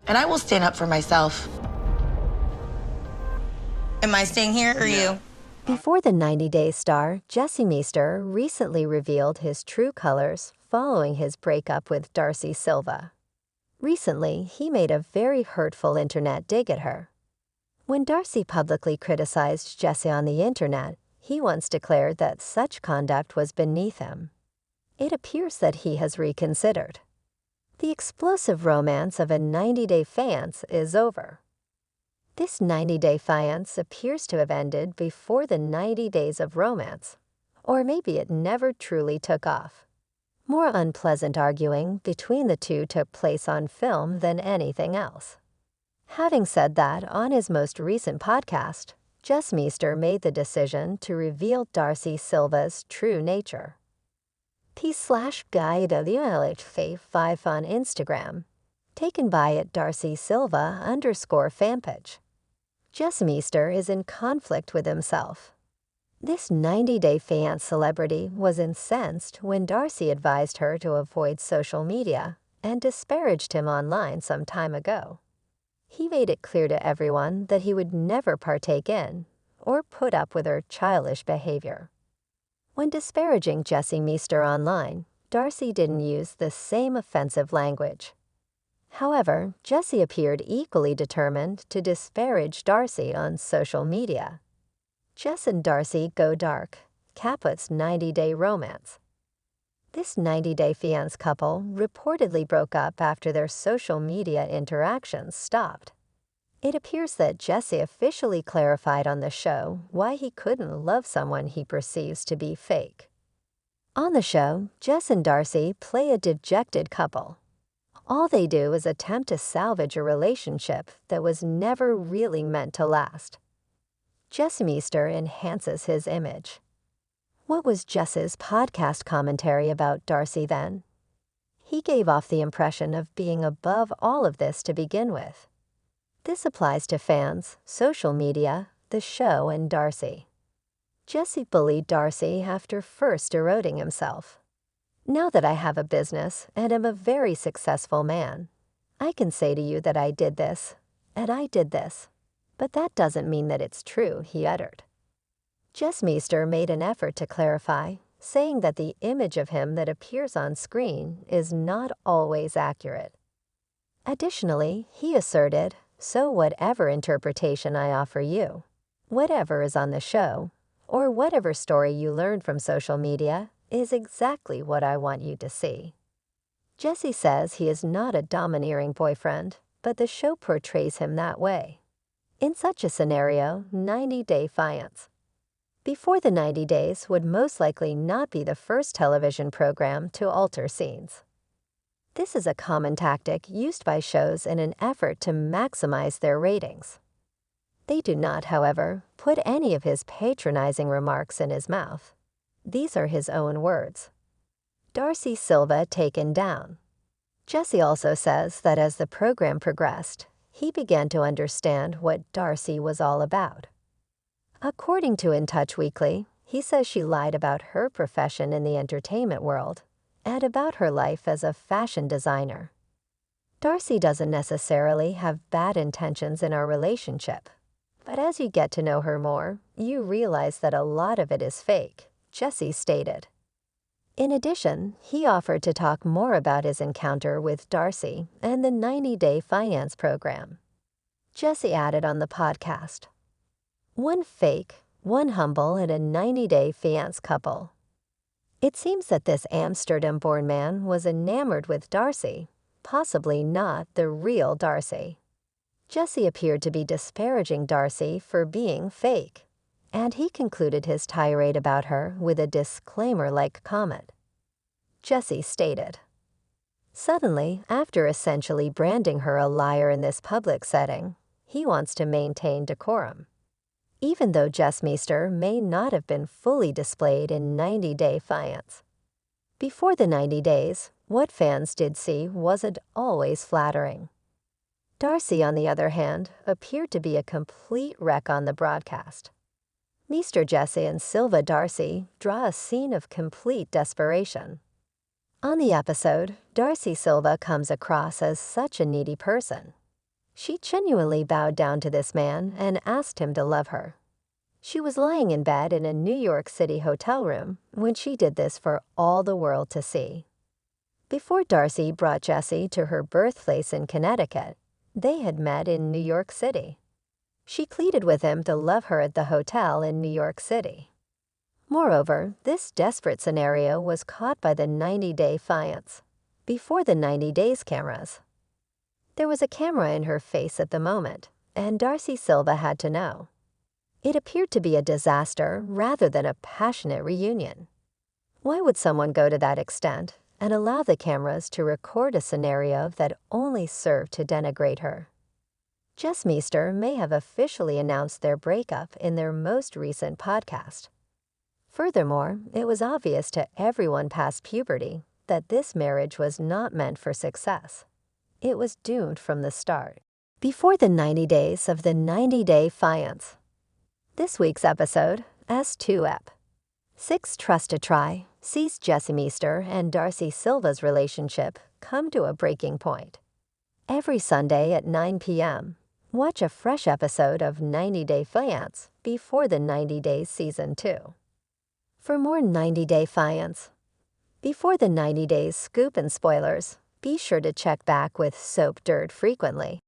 and I will stand up for myself. Am I staying here or you? Before the 90-day star, Jesse Meester recently revealed his true colors following his breakup with Darcey Silva. Recently, he made a very hurtful internet dig at her. When Darcey publicly criticized Jesse on the internet, he once declared that such conduct was beneath him. It appears that he has reconsidered. The explosive romance of a 90-day fiance is over. This 90-day fiance appears to have ended before the 90 days of romance, or maybe it never truly took off. More unpleasant arguing between the two took place on film than anything else. Having said that, on his most recent podcast, Jesse Meester made the decision to reveal Darcey Silva's true nature. P/guy.5 on Instagram, taken by @Darcey Silva_fanpage. Jesse Meester is in conflict with himself. This 90-day fiance celebrity was incensed when Darcey advised her to avoid social media and disparaged him online some time ago. He made it clear to everyone that he would never partake in or put up with her childish behavior. When disparaging Jesse Meester online, Darcey didn't use the same offensive language. However, Jesse appeared equally determined to disparage Darcey on social media. Jess and Darcey go dark, Caput's 90-day romance. This 90-day fiance couple reportedly broke up after their social media interactions stopped. It appears that Jesse officially clarified on the show why he couldn't love someone he perceives to be fake. On the show, Jess and Darcey play a dejected couple. All they do is attempt to salvage a relationship that was never really meant to last. Jesse Meester enhances his image. What was Jess's podcast commentary about Darcey then? He gave off the impression of being above all of this to begin with. This applies to fans, social media, the show, and Darcey. Jesse bullied Darcey after first eroding himself. Now that I have a business and am a very successful man, I can say to you that I did this, and I did this. But that doesn't mean that it's true, he uttered. Jesse Meester made an effort to clarify, saying that the image of him that appears on screen is not always accurate. Additionally, he asserted, so whatever interpretation I offer you, whatever is on the show, or whatever story you learned from social media, is exactly what I want you to see. Jesse says he is not a domineering boyfriend, but the show portrays him that way. In such a scenario, 90-day fiance. Before the 90 days would most likely not be the first television program to alter scenes. This is a common tactic used by shows in an effort to maximize their ratings. They do not, however, put any of his patronizing remarks in his mouth. These are his own words. Darcey Silva taken down. Jesse also says that as the program progressed, he began to understand what Darcey was all about. According to In Touch Weekly, he says she lied about her profession in the entertainment world and about her life as a fashion designer. Darcey doesn't necessarily have bad intentions in our relationship, but as you get to know her more, you realize that a lot of it is fake, Jesse stated. In addition, he offered to talk more about his encounter with Darcey and the 90-day finance program. Jesse added on the podcast, "One fake, one humble, and a 90-day fiance couple. It seems that this Amsterdam-born man was enamored with Darcey, possibly not the real Darcey." Jesse appeared to be disparaging Darcey for being fake, and he concluded his tirade about her with a disclaimer-like comment. Jesse stated, "Suddenly, after essentially branding her a liar in this public setting, he wants to maintain decorum." Even though Jesse Meester may not have been fully displayed in 90-day fiance. Before the 90 days, what fans did see wasn't always flattering. Darcey, on the other hand, appeared to be a complete wreck on the broadcast. Meester Jesse and Silva Darcey draw a scene of complete desperation. On the episode, Darcey Silva comes across as such a needy person. She genuinely bowed down to this man and asked him to love her. She was lying in bed in a New York City hotel room when she did this for all the world to see. Before Darcey brought Jessie to her birthplace in Connecticut, they had met in New York City. She pleaded with him to love her at the hotel in New York City. Moreover, this desperate scenario was caught by the 90-day FIANCE, before the 90 days cameras. There was a camera in her face at the moment, and Darcey Silva had to know. It appeared to be a disaster rather than a passionate reunion. Why would someone go to that extent and allow the cameras to record a scenario that only served to denigrate her? Jess Meester may have officially announced their breakup in their most recent podcast. Furthermore, it was obvious to everyone past puberty that this marriage was not meant for success. It was doomed from the start. Before the 90 days of the 90-day FIANCE. This week's episode, S2ep. 6 Trust to Try sees Jess Meester and Darcey Silva's relationship come to a breaking point. Every Sunday at 9 p.m., watch a fresh episode of 90 Day Fiance before the 90 Days Season 2. For more 90 Day Fiance. Before the 90 Days scoop and spoilers, be sure to check back with Soap Dirt frequently.